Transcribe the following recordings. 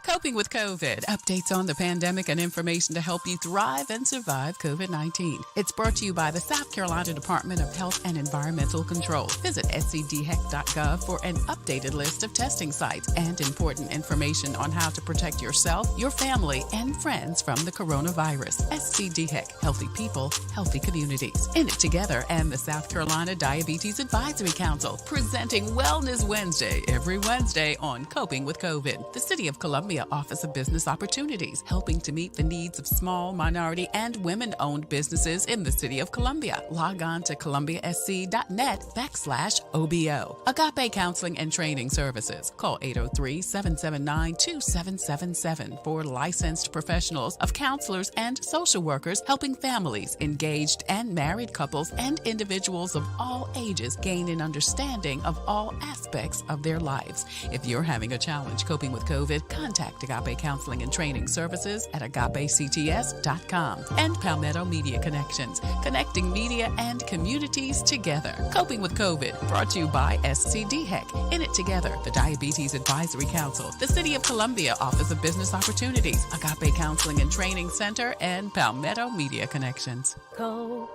Coping with COVID. Updates on the pandemic and information to help you thrive and survive COVID-19. It's brought to you by the South Carolina Department of Health and Environmental Control. Visit scdheck.gov for an updated list of testing sites and important information on how to protect yourself, your family, and friends from the coronavirus. SCDHEC. Healthy people, healthy communities. In it together and the South Carolina Diabetes Advisory Council, presenting Wellness Wednesday every Wednesday on Coping with COVID. The City of Columbia Office of Business Opportunities, helping to meet the needs of small, minority, and women-owned businesses in the City of Columbia. Log on to columbiasc.net/OBO. Agape Counseling and Training Services. Call 803-779-2777 for licensed professionals of counselors and social workers helping families, engaged and married couples, and individuals of all ages gain an understanding of all aspects of their lives. If you're having a challenge coping with COVID, contact Agape Counseling and Training Services at agapects.com. And Palmetto Media Connections, connecting media and communities together. Coping with COVID, brought to you by SCDHEC. In it together, the Diabetes Advisory Council, the City of Columbia Office of Business Opportunities, Agape Counseling and Training Center, and Palmetto Media Connections. Coping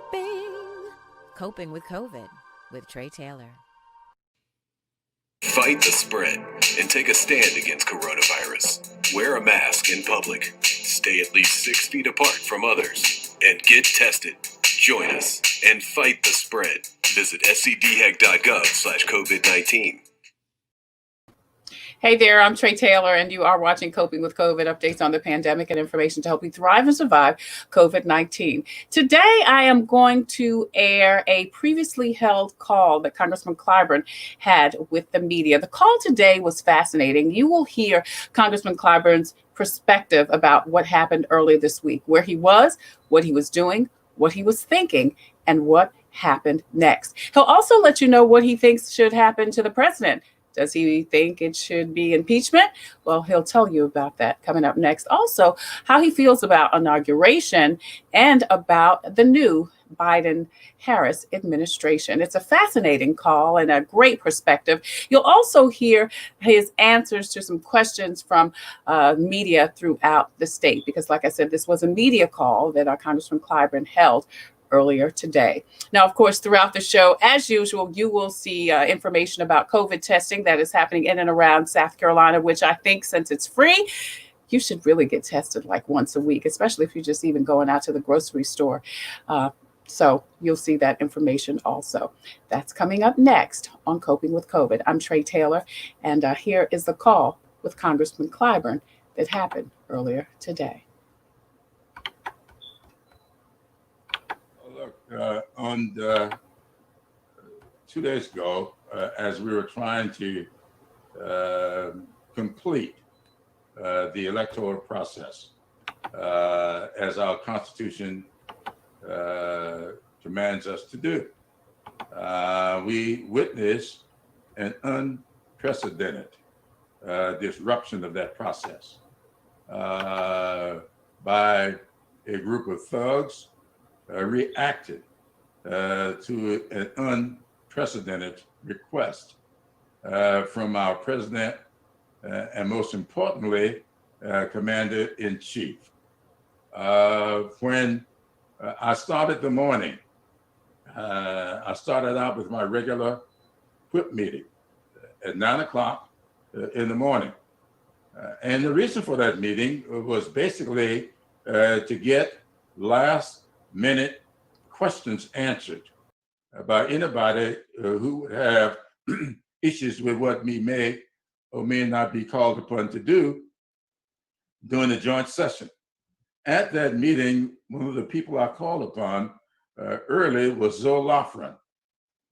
with COVID with Tre Tailor. Fight the spread and take a stand against coronavirus. Wear a mask in public. Stay at least 6 feet apart from others. And get tested. Join us and fight the spread. Visit scdheck.gov/COVID-19. Hey there, I'm Tre Tailor, and you are watching Coping with COVID, updates on the pandemic and information to help you thrive and survive COVID-19. Today, I am going to air a previously held call that Congressman Clyburn had with the media. The call today was fascinating. You will hear Congressman Clyburn's perspective about what happened earlier this week, where he was, what he was doing, what he was thinking, and what happened next. He'll also let you know what he thinks should happen to the president. Does he think it should be impeachment? Well, he'll tell you about that coming up next. Also, how he feels about inauguration and about the new Biden-Harris administration. It's a fascinating call and a great perspective. You'll also hear his answers to some questions from media throughout the state, because like I said, this was a media call that our Congressman Clyburn held earlier today. Now, of course, throughout the show, as usual, you will see information about COVID testing that is happening in and around South Carolina, which I think, since it's free, you should really get tested like once a week, especially if you're just even going out to the grocery store. So you'll see that information also. That's coming up next on Coping with COVID. I'm Tre Tailor, and here is the call with Congressman Clyburn that happened earlier today. On 2 days ago, as we were trying to complete the electoral process, as our Constitution commands us to do, we witnessed an unprecedented disruption of that process by a group of thugs reacted to an unprecedented request from our president and, most importantly, commander-in-chief. When I started the morning, I started out with my regular whip meeting at 9 o'clock in the morning. And the reason for that meeting was basically to get last-minute questions answered by anybody who would have issues with what we may or may not be called upon to do during the joint session. At that meeting, one of the people I called upon early was Zoe Loughran.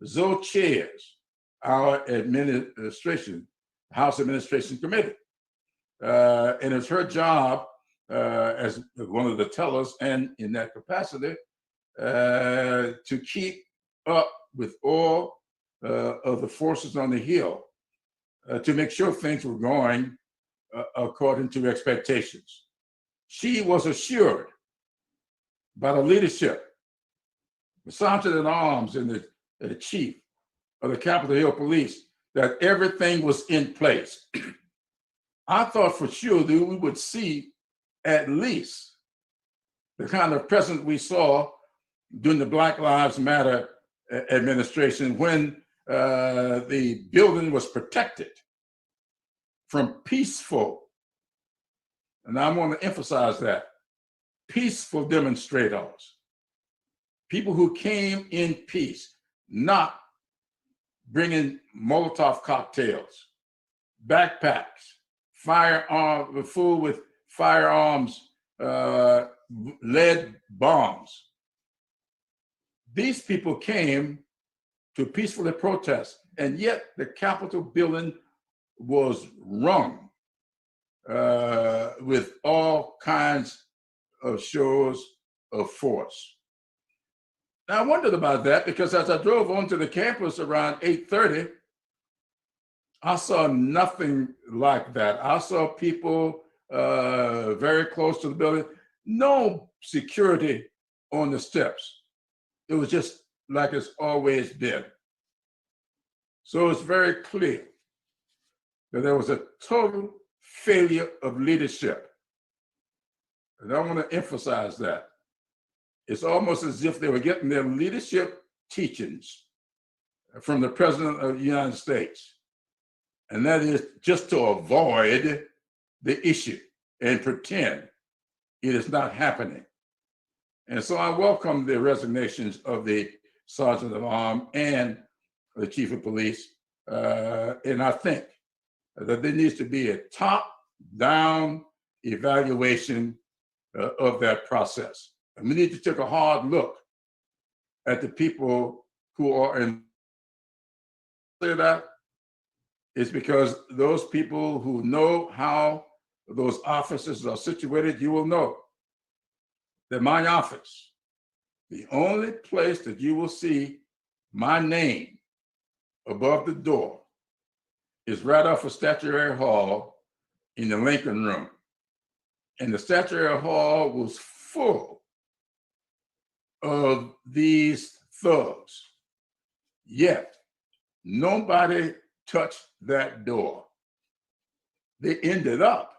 Zoe chairs our administration, House Administration Committee. And it's her job as one of the tellers and in that capacity to keep up with all of the forces on the Hill to make sure things were going according to expectations. She was assured by the leadership, the sergeant at arms and the chief of the Capitol Hill Police, that everything was in place I thought for sure that we would see at least the kind of presence we saw during the Black Lives Matter administration when the building was protected from peaceful, and I want to emphasize that, peaceful demonstrators, people who came in peace, not bringing Molotov cocktails, backpacks, firearms, full with firearms, lead bombs. These people came to peacefully protest, and yet the Capitol building was rung with all kinds of shows of force. Now, I wondered about that because as I drove onto the campus around 8:30, I saw nothing like that. I saw people very close to the building, no security on the steps. It was just like it's always been. So it's very clear that there was a total failure of leadership. And I want to emphasize that. It's almost as if they were getting their leadership teachings from the President of the United States. And that is just to avoid the issue and pretend it is not happening. And so I welcome the resignations of the Sergeant at Arms and the Chief of Police. And I think that there needs to be a top-down evaluation of that process. And we need to take a hard look at the people who are in that. It's because those people who know how those offices are situated, you will know that my office, the only place that you will see my name above the door is right off of Statuary Hall in the Lincoln Room. And the Statuary Hall was full of these thugs. Yet, nobody touched that door. They ended up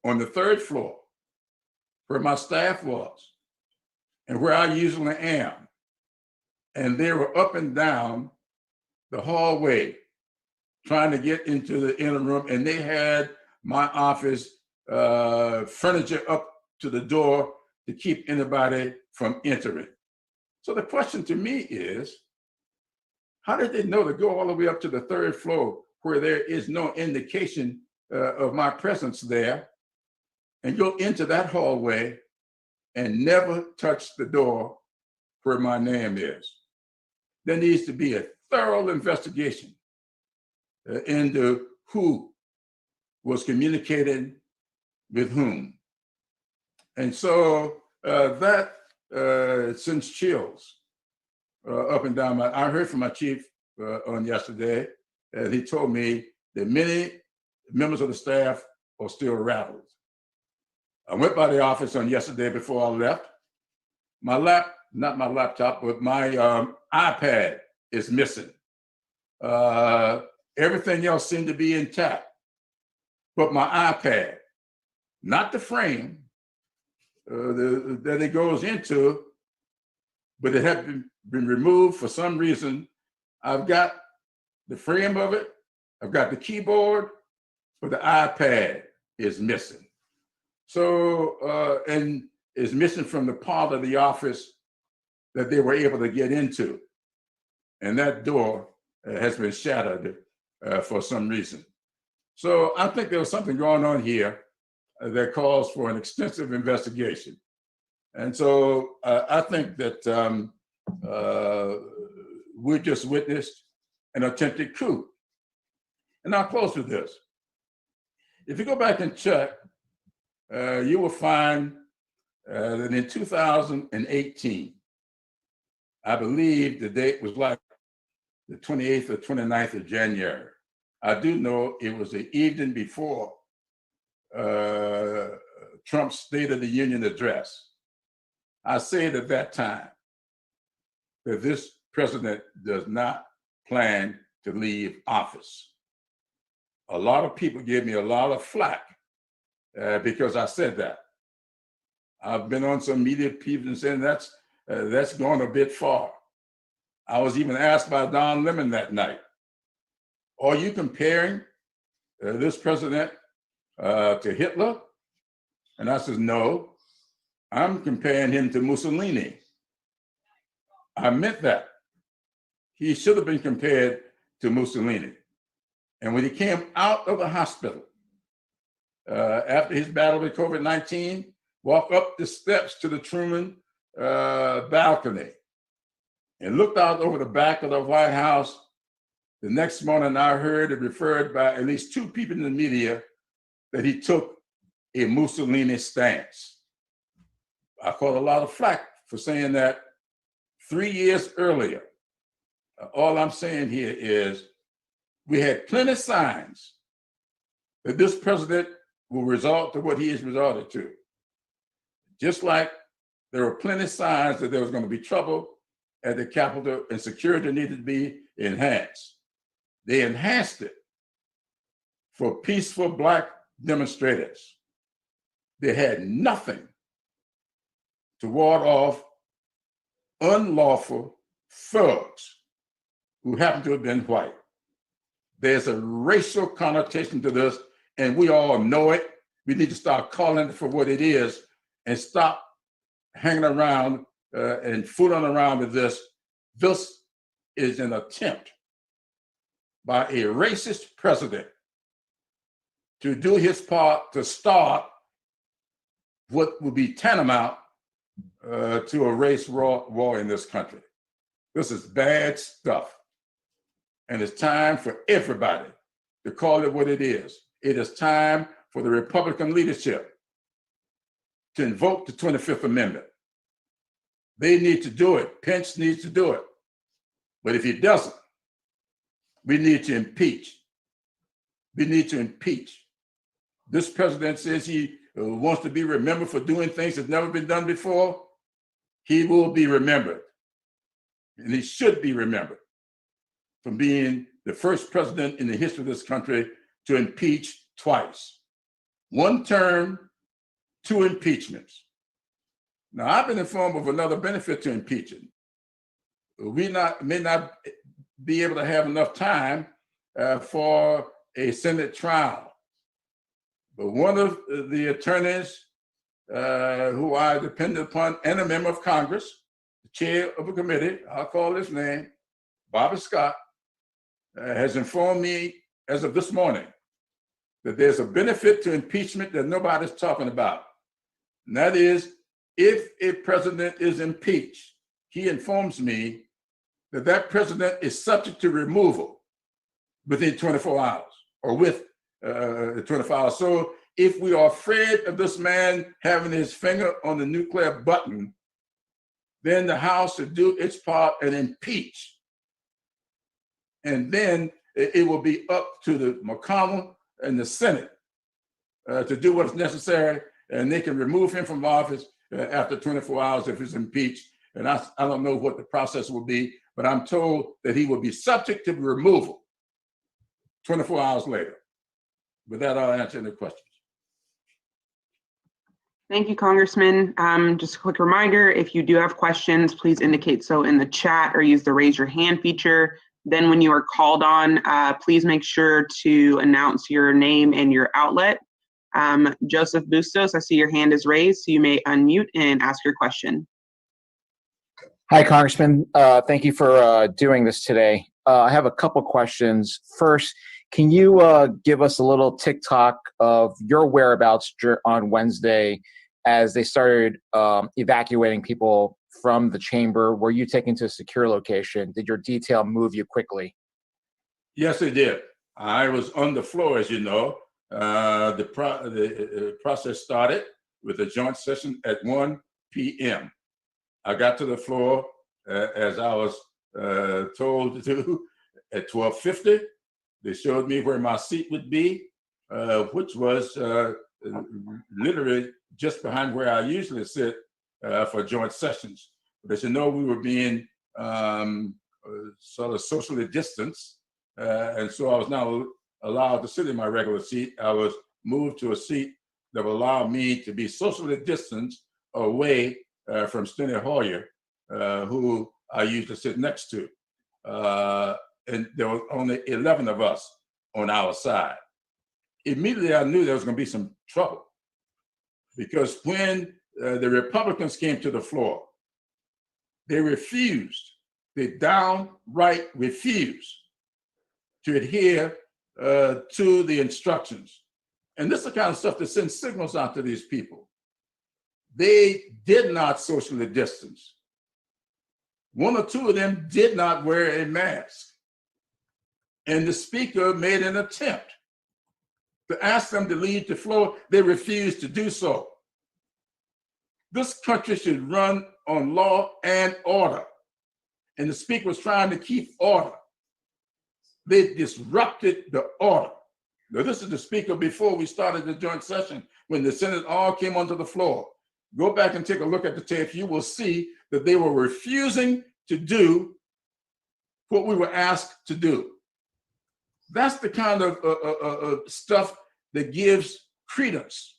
on the third floor where my staff was and where I usually am. And they were up and down the hallway trying to get into the inner room, and they had my office furniture up to the door to keep anybody from entering. So the question to me is, how did they know to go all the way up to the third floor where there is no indication of my presence there and go into that hallway and never touch the door where my name is? There needs to be a thorough investigation into who was communicating with whom. And so that sends chills up and down my. I heard from my chief on yesterday, and he told me that many members of the staff are still rattled. I went by the office on yesterday before I left. Not my laptop, but my iPad is missing. Everything else seemed to be intact, but my iPad, not the frame that it goes into, but it had been removed for some reason. I've got the frame of it, I've got the keyboard, but the iPad is missing. So, and is missing from the part of the office that they were able to get into. And that door has been shattered for some reason. So I think there was something going on here that calls for an extensive investigation. And so I think that we just witnessed an attempted coup. And I'll close with this. If you go back and check, you will find that in 2018, I believe the date was like the 28th or 29th of January. I do know it was the evening before Trump's State of the Union address. I said at that time that this president does not plan to leave office a lot of people gave me a lot of flack because I said that. I've been on some media people and saying that's gone a bit far. I was even asked by Don Lemon that night, are you comparing this president to Hitler? And I said, no, I'm comparing him to Mussolini. I meant that. He should have been compared to Mussolini. And when he came out of the hospital after his battle with COVID-19, walked up the steps to the Truman balcony and looked out over the back of the White House, the next morning I heard it referred by at least two people in the media that he took a Mussolini stance. I caught a lot of flack for saying that 3 years earlier. All I'm saying here is we had plenty of signs that this president will resort to what he has resorted to. Just like there were plenty of signs that there was going to be trouble at the Capitol and security needed to be enhanced. They enhanced it for peaceful Black demonstrators. They had nothing to ward off unlawful thugs who happen to have been white. There's a racial connotation to this, and we all know it. We need to start calling it for what it is and stop hanging around and fooling around with this. This is an attempt by a racist president to do his part to start what would be tantamount to a race war in this country. This is bad stuff. And it's time for everybody to call it what it is. It is time for the Republican leadership to invoke the 25th Amendment. They need to do it. Pence needs to do it. But if he doesn't, we need to impeach. We need to impeach. This president says he wants to be remembered for doing things that's never been done before. He will be remembered. And he should be remembered for being the first president in the history of this country to impeach twice. 1 term, 2 impeachments. Now, I've been informed of another benefit to impeaching. We may not be able to have enough time for a Senate trial. But one of the attorneys who I depended upon and a member of Congress, the chair of a committee, I'll call his name, Bobby Scott, has informed me as of this morning that there's a benefit to impeachment that nobody's talking about. And that is, if a president is impeached, he informs me that that president is subject to removal within 24 hours or with 24 hours. So if we are afraid of this man having his finger on the nuclear button, then the House should do its part and impeach. And then it will be up to the McConnell and the Senate to do what's necessary, and they can remove him from office after 24 hours if he's impeached. And I don't know what the process will be, but I'm told that he will be subject to removal 24 hours later. With that, I'll answer any questions. Thank you, Congressman. Just a quick reminder, if you do have questions, please indicate so in the chat or use the raise your hand feature. Then when you are called on, please make sure to announce your name and your outlet. Joseph Bustos, I see your hand is raised, so you may unmute and ask your question. Hi, Congressman. Thank you for doing this today. I have a couple questions. First, can you give us a little tick-tock of your whereabouts on Wednesday as they started evacuating people from the chamber? Were you taken to a secure location? Did your detail move you quickly? Yes, it did. I was on the floor, as you know. The process started with a joint session at 1 p.m. I got to the floor as I was told to do at 12:50. They showed me where my seat would be, which was literally just behind where I usually sit for joint sessions. But as you know, we were being sort of socially distanced. And so I was now allowed to sit in my regular seat. I was moved to a seat that would allow me to be socially distanced away from Steny Hoyer, who I used to sit next to. And there were only 11 of us on our side. Immediately, I knew there was going to be some trouble, because when the Republicans came to the floor, they downright refused to adhere to the instructions. And this is the kind of stuff that sends signals out to these people. They did not socially distance. One or two of them did not wear a mask. And the speaker made an attempt to ask them to leave the floor. They refused to do so. This country should run on law and order. And the speaker was trying to keep order. They disrupted the order. Now, this is the speaker before we started the joint session, when the Senate all came onto the floor. Go back and take a look at the tape. You will see that they were refusing to do what we were asked to do. That's the kind of stuff that gives credence.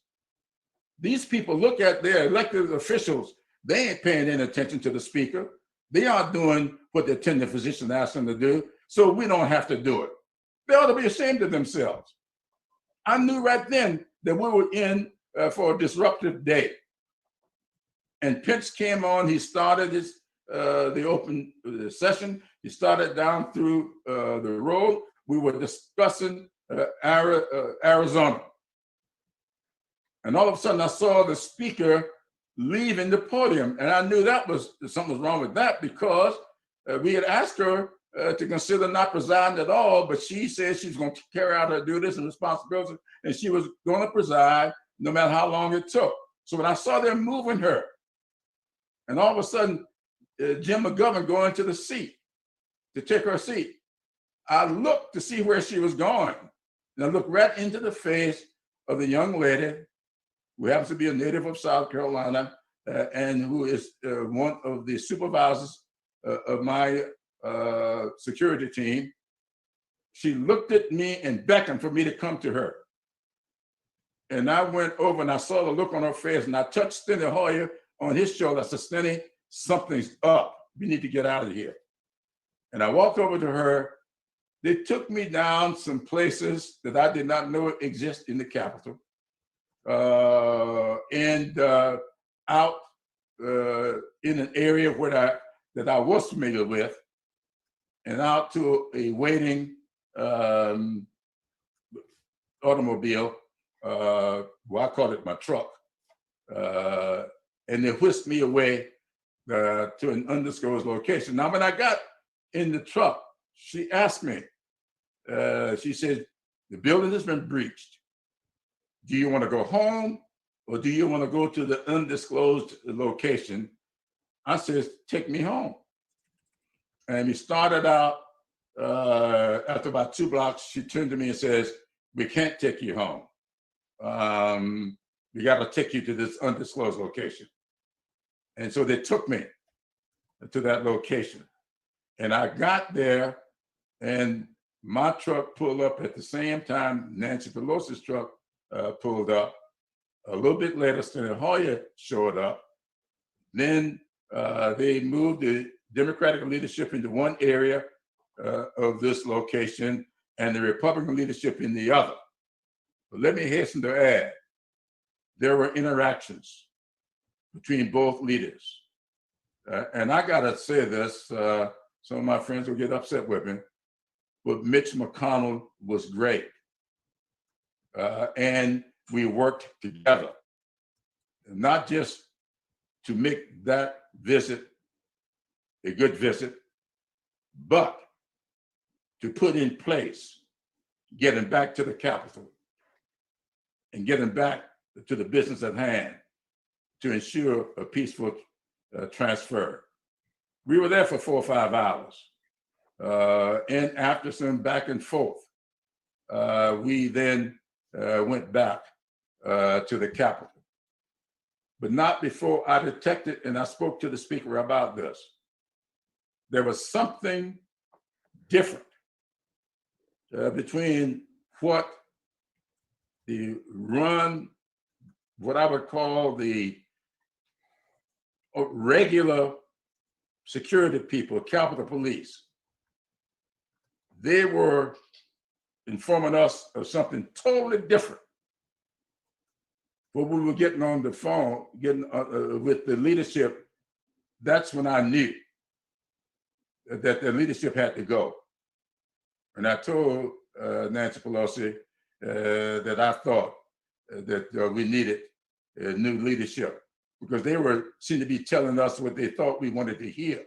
These people look at their elected officials. They ain't paying any attention to the speaker. They aren't doing what the attending physician asked them to do, so we don't have to do it. They ought to be ashamed of themselves. I knew right then that we were in for a disruptive day. And Pence came on. He started the open session. He started down through the road. We were discussing Arizona. And all of a sudden, I saw the speaker leaving the podium. And I knew something was wrong with that, because we had asked her to consider not presiding at all, but she said she's going to carry out her duties and responsibilities, and she was going to preside no matter how long it took. So when I saw them moving her, and all of a sudden, Jim McGovern going to the seat to take her seat, I looked to see where she was going. And I looked right into the face of the young lady who happens to be a native of South Carolina and who is one of the supervisors of my security team. She looked at me and beckoned for me to come to her. And I went over and I saw the look on her face, and I touched Steny Hoyer on his shoulder. I said, Steny, something's up. We need to get out of here. And I walked over to her. They took me down some places that I did not know exist in the Capitol, and out in an area that I was familiar with, and out to a waiting automobile. Well, I call it my truck. And they whisked me away to an undisclosed location. Now, when I got in the truck, she asked me, she said, the building has been breached. Do you want to go home, or do you want to go to the undisclosed location? I said, take me home. And we started out, after about 2 blocks, she turned to me and says, we can't take you home. We got to take you to this undisclosed location. And so they took me to that location. And I got there, and my truck pulled up at the same time Nancy Pelosi's truck pulled up. A little bit later, Steny Hoyer showed up. Then they moved the Democratic leadership into one area of this location and the Republican leadership in the other. But let me hasten to add, there were interactions between both leaders. And I gotta say this, some of my friends will get upset with me, but Mitch McConnell was great. And we worked together, not just to make that visit a good visit, but to put in place getting back to the Capitol and getting back to the business at hand to ensure a peaceful transfer. We were there for 4 or 5 hours. And after some back and forth, we then went back to the Capitol. But not before I detected, and I spoke to the speaker about this, there was something different between what I would call the regular security people, Capitol Police. They were informing us of something totally different. When we were getting on the phone, with the leadership, that's when I knew that the leadership had to go. And I told Nancy Pelosi that I thought that we needed new leadership, because they seemed to be telling us what they thought we wanted to hear.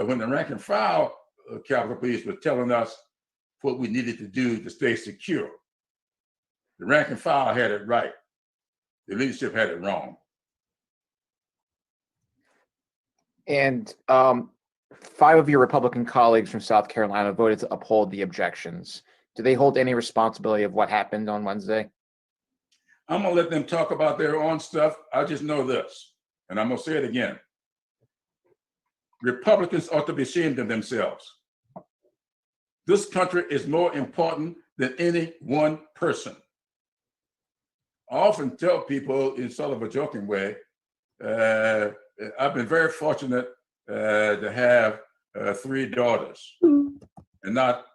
When the rank and file Capitol Police was telling us what we needed to do to stay secure. The rank and file had it right. The leadership had it wrong. And 5 of your Republican colleagues from South Carolina voted to uphold the objections. Do they hold any responsibility of what happened on Wednesday? I'm gonna let them talk about their own stuff. I just know this, and I'm gonna say it again. Republicans ought to be ashamed of themselves. This country is more important than any one person. I often tell people in sort of a joking way, I've been very fortunate to have 3 daughters and not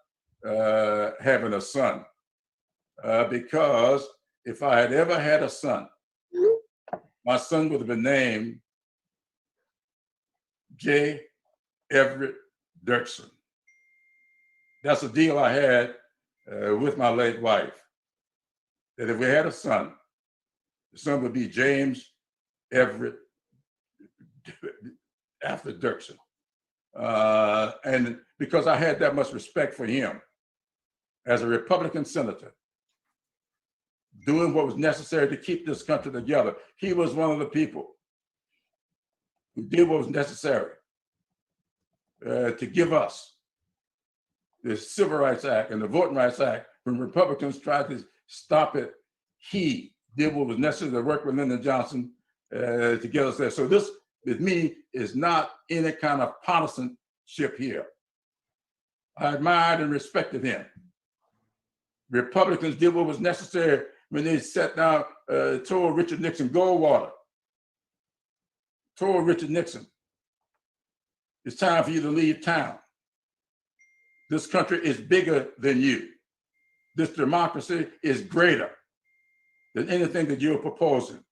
having a son, because if I had ever had a son, my son would have been named J. Everett Dirksen. That's a deal I had with my late wife, that if we had a son, the son would be James Everett after Dirksen. And because I had that much respect for him as a Republican senator, doing what was necessary to keep this country together. He was one of the people who did what was necessary to give us the Civil Rights Act and the Voting Rights Act. When Republicans tried to stop it, he did what was necessary to work with Lyndon Johnson to get us there. So this, with me, is not any kind of partisanship here. I admired and respected him. Republicans did what was necessary when they sat down, told Richard Nixon, Goldwater, told Richard Nixon, it's time for you to leave town. This country is bigger than you. This democracy is greater than anything that you're proposing.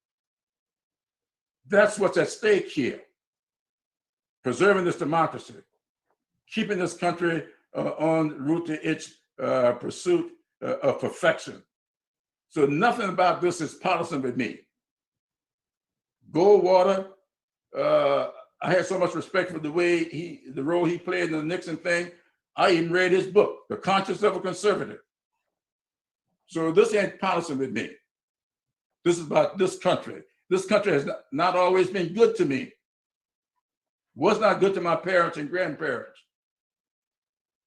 That's what's at stake here. Preserving this democracy, keeping this country on route to its pursuit of perfection. So nothing about this is partisan with me. Goldwater, I had so much respect for the role he played in the Nixon thing. I even read his book, The Conscience of a Conservative. So this ain't partisan with me. This is about this country. This country has not always been good to me. Was not good to my parents and grandparents.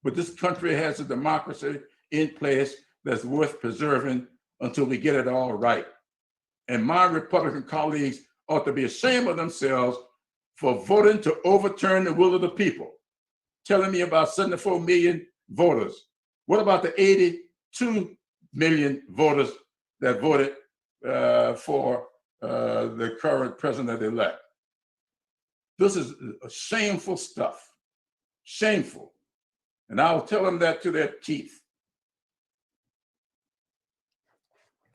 But this country has a democracy in place that's worth preserving until we get it all right. And my Republican colleagues ought to be ashamed of themselves for voting to overturn the will of the people, telling me about 74 million voters. What about the 82 million voters that voted for the current president-elect? This is shameful stuff, shameful. And I'll tell them that to their teeth.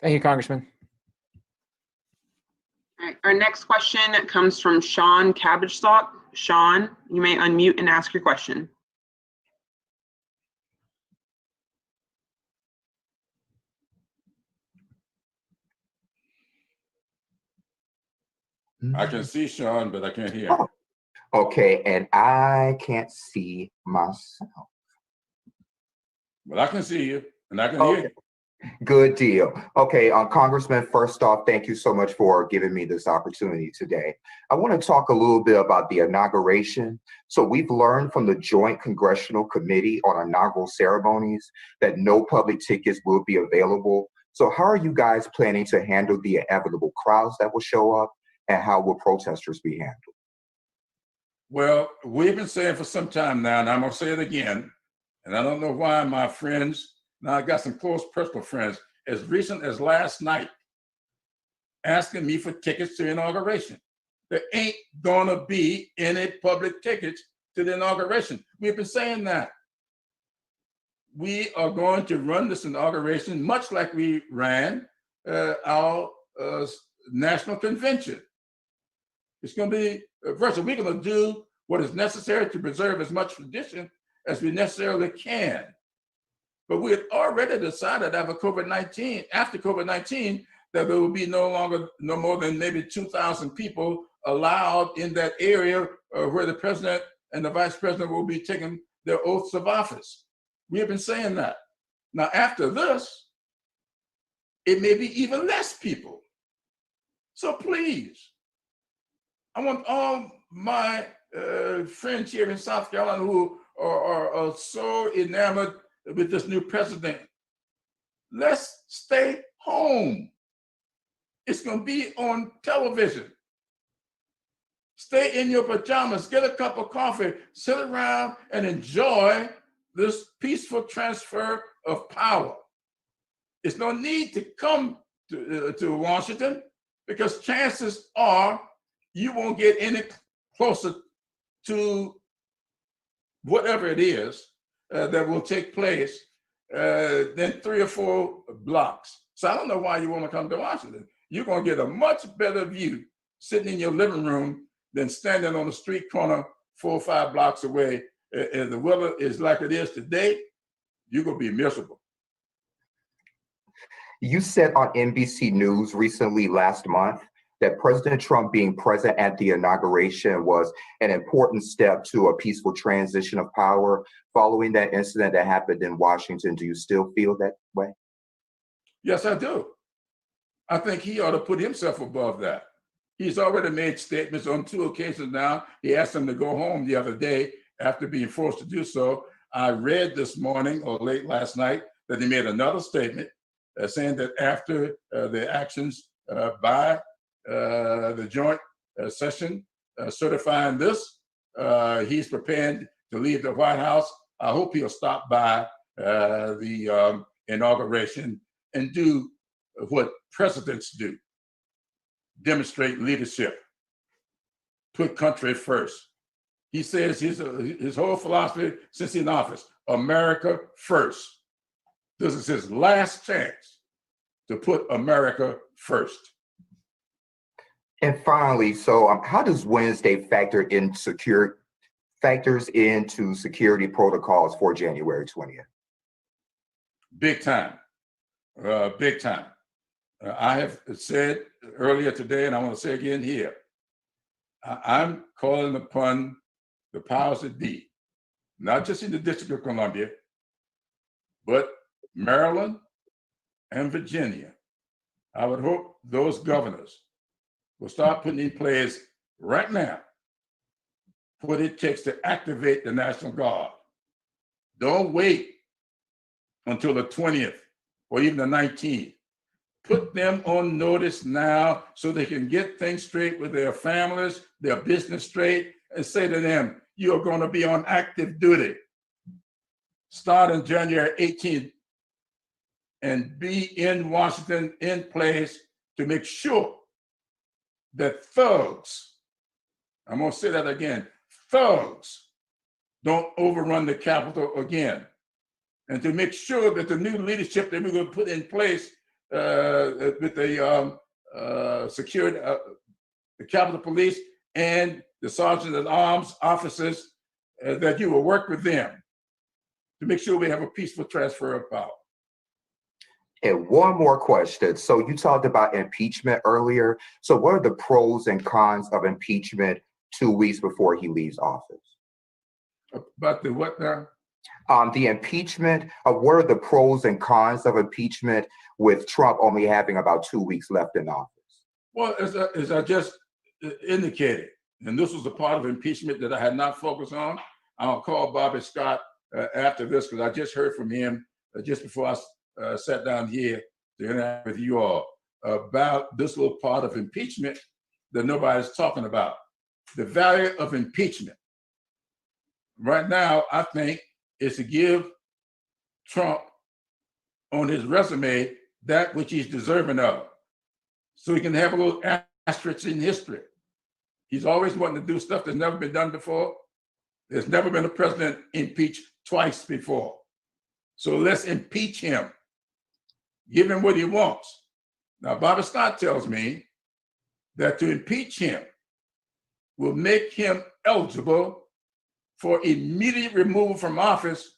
Thank you, Congressman. All right, our next question comes from Sean Cabbage-Stalk. Sean, you may unmute and ask your question. I can see Sean, but I can't hear. Oh, okay, and I can't see myself. Well, I can see you, and I can hear you. Good deal. Okay, Congressman, first off, thank you so much for giving me this opportunity today. I want to talk a little bit about the inauguration. So we've learned from the Joint Congressional Committee on Inaugural Ceremonies that no public tickets will be available. So how are you guys planning to handle the inevitable crowds that will show up, and how will protesters be handled? Well, we've been saying for some time now, and I'm going to say it again, and I don't know why my friends Now, I got some close personal friends as recent as last night asking me for tickets to inauguration. There ain't gonna be any public tickets to the inauguration. We've been saying that. We are going to run this inauguration much like we ran our national convention. It's going to be virtual. We're going to do what is necessary to preserve as much tradition as we necessarily can. But we had already decided after COVID-19, that there will be no more than maybe 2,000 people allowed in that area where the president and the vice president will be taking their oaths of office. We have been saying that. Now, after this, it may be even less people. So please, I want all my friends here in South Carolina who are so enamored with this new president, let's stay home. It's going to be on television. Stay in your pajamas, get a cup of coffee, sit around and enjoy this peaceful transfer of power. There's no need to come to Washington because chances are you won't get any closer to whatever it is that will take place than 3 or 4 blocks. So I don't know why you want to come to Washington. You're going to get a much better view sitting in your living room than standing on the street corner 4 or 5 blocks away. If the weather is like it is today, you're going to be miserable. You said on NBC News recently last month that President Trump being present at the inauguration was an important step to a peaceful transition of power. Following that incident that happened in Washington, do you still feel that way? Yes, I do. I think he ought to put himself above that. He's already made statements on 2 occasions now. He asked them to go home the other day after being forced to do so. I read this morning or late last night that he made another statement saying that after the actions by the joint session certifying this, he's prepared to leave the White House. I hope he'll stop by the inauguration and do what presidents do: demonstrate leadership, put country first. He says his whole philosophy since he's in office, America first. This is his last chance to put America first. And finally, so how does Wednesday factors into security protocols for January 20th? Big time, big time. I have said earlier today, and I want to say again here, I'm calling upon the powers that be, not just in the District of Columbia, but Maryland and Virginia. I would hope those governors will start putting in place right now what it takes to activate the National Guard. Don't wait until the 20th or even the 19th. Put them on notice now so they can get things straight with their families, their business straight, and say to them, you're going to be on active duty starting January 18th and be in Washington in place to make sure that thugs, I'm going to say that again, thugs don't overrun the Capitol again. And to make sure that the new leadership that we're going to put in place with the security, the Capitol Police and the Sergeant at Arms officers, that you will work with them to make sure we have a peaceful transfer of power. And one more question. So you talked about impeachment earlier. So what are the pros and cons of impeachment 2 weeks before he leaves office? About the what now? The impeachment, what are the pros and cons of impeachment with Trump only having about 2 weeks left in office? Well, as I just indicated, and this was a part of impeachment that I had not focused on. I'll call Bobby Scott after this because I just heard from him just before I sat down here to interact with you all about this little part of impeachment that nobody's talking about. The value of impeachment. Right now, I think, is to give Trump on his resume that which he's deserving of, so he can have a little asterisk in history. He's always wanting to do stuff that's never been done before. There's never been a president impeached twice before. So let's impeach him. Give him what he wants. Now, Bobby Scott tells me that to impeach him will make him eligible for immediate removal from office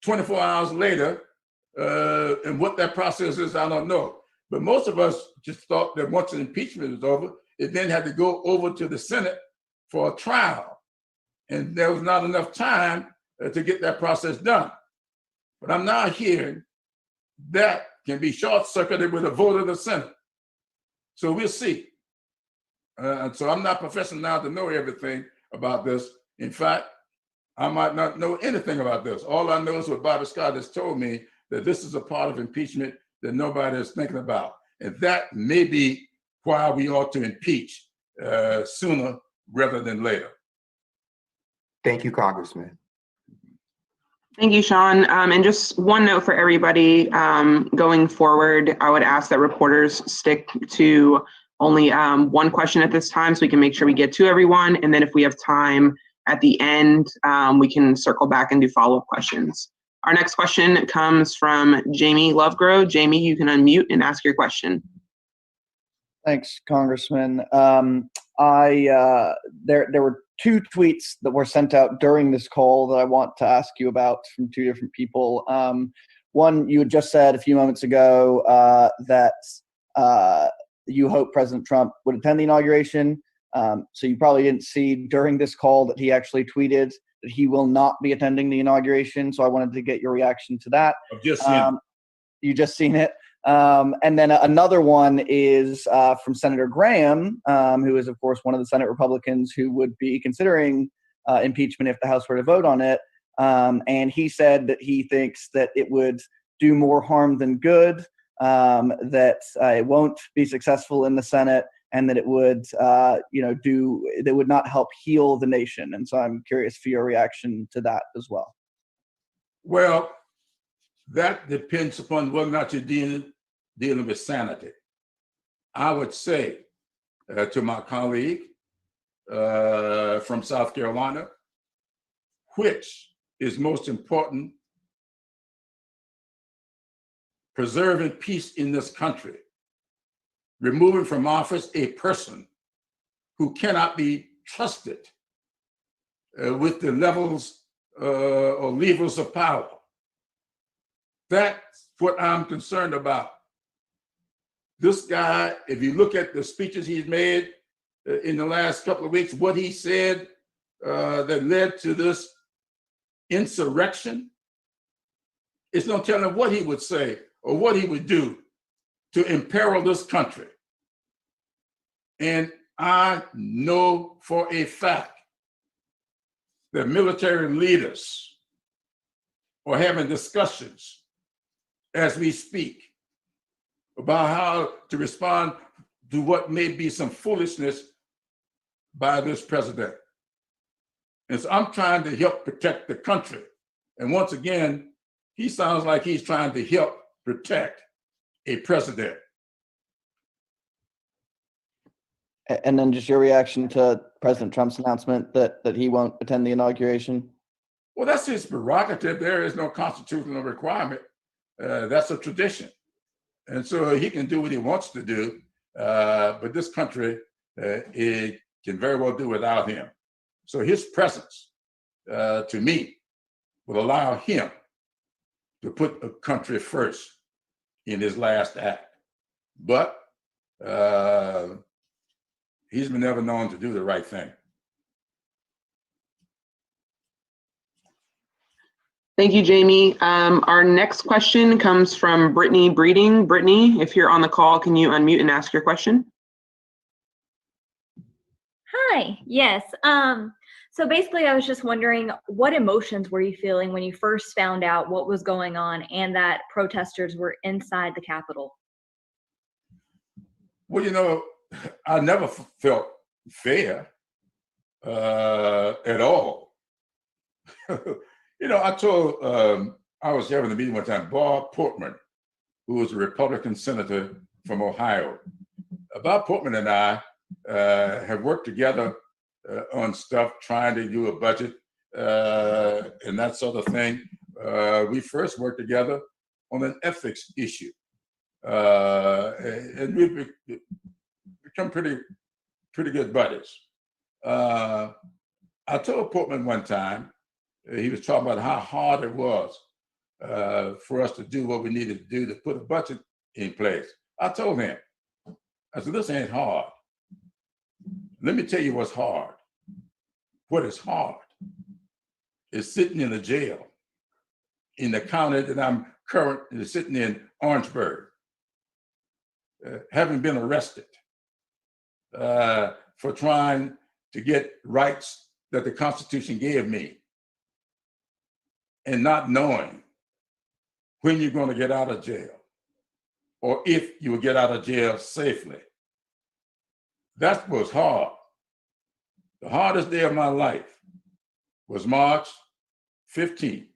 24 hours later. And what that process is, I don't know. But most of us just thought that once the impeachment was over, it then had to go over to the Senate for a trial. And there was not enough time to get that process done. But I'm now hearing that can be short-circuited with a vote of the Senate. So we'll see. So I'm not professing now to know everything about this. In fact, I might not know anything about this. All I know is what Bobby Scott has told me, that this is a part of impeachment that nobody is thinking about. And that may be why we ought to impeach sooner rather than later. Thank you, Congressman. Thank you, Sean. And just one note for everybody, going forward, I would ask that reporters stick to only one question at this time so we can make sure we get to everyone. And then if we have time at the end, we can circle back and do follow-up questions. Our next question comes from Jamie Lovegrove. Jamie, you can unmute and ask your question. Thanks, Congressman. There were two tweets that were sent out during this call that I want to ask you about from two different people. One, you had just said a few moments ago that you hope President Trump would attend the inauguration. So you probably didn't see during this call that he actually tweeted that he will not be attending the inauguration. So I wanted to get your reaction to that. I've just seen it. You just seen it. And then another one is from Senator Graham, who is, of course, one of the Senate Republicans who would be considering impeachment if the House were to vote on it. And he said that he thinks that it would do more harm than good, that it won't be successful in the Senate, and that it would, that would not help heal the nation. And so I'm curious for your reaction to that as well. Well, that depends upon whether or not you're dealing with sanity. I would say to my colleague from South Carolina, which is most important, preserving peace in this country, removing from office a person who cannot be trusted with the levels or levers of power. That's what I'm concerned about. This guy, if you look at the speeches he's made in the last couple of weeks, what he said that led to this insurrection, it's no telling what he would say or what he would do to imperil this country. And I know for a fact that military leaders are having discussions as we speak about how to respond to what may be some foolishness by this president. And so I'm trying to help protect the country. And once again, he sounds like he's trying to help protect a president. And then just your reaction to President Trump's announcement that he won't attend the inauguration? Well, that's his prerogative. There is no constitutional requirement. That's a tradition. And so he can do what he wants to do, but this country it can very well do without him. So his presence, to me, will allow him to put the country first in his last act. But he's been never known to do the right thing. Thank you, Jamie. Our next question comes from Brittany Breeding. Brittany, if you're on the call, can you unmute and ask your question? Hi, yes. So basically, I was just wondering, what emotions were you feeling when you first found out what was going on and that protesters were inside the Capitol? Well, you know, I never felt fear at all. You know, I told, I was having a meeting one time, Bob Portman, who was a Republican senator from Ohio. Bob Portman and I have worked together on stuff, trying to do a budget and that sort of thing. We first worked together on an ethics issue. And we've become pretty good buddies. I told Portman one time, he was talking about how hard it was for us to do what we needed to do to put a budget in place. I told him, I said, this ain't hard. Let me tell you what's hard. What is hard is sitting in a jail in the county that I'm currently sitting in, Orangeburg, having been arrested for trying to get rights that the Constitution gave me and not knowing when you're going to get out of jail or if you will get out of jail safely. That was hard. The hardest day of my life was March 15,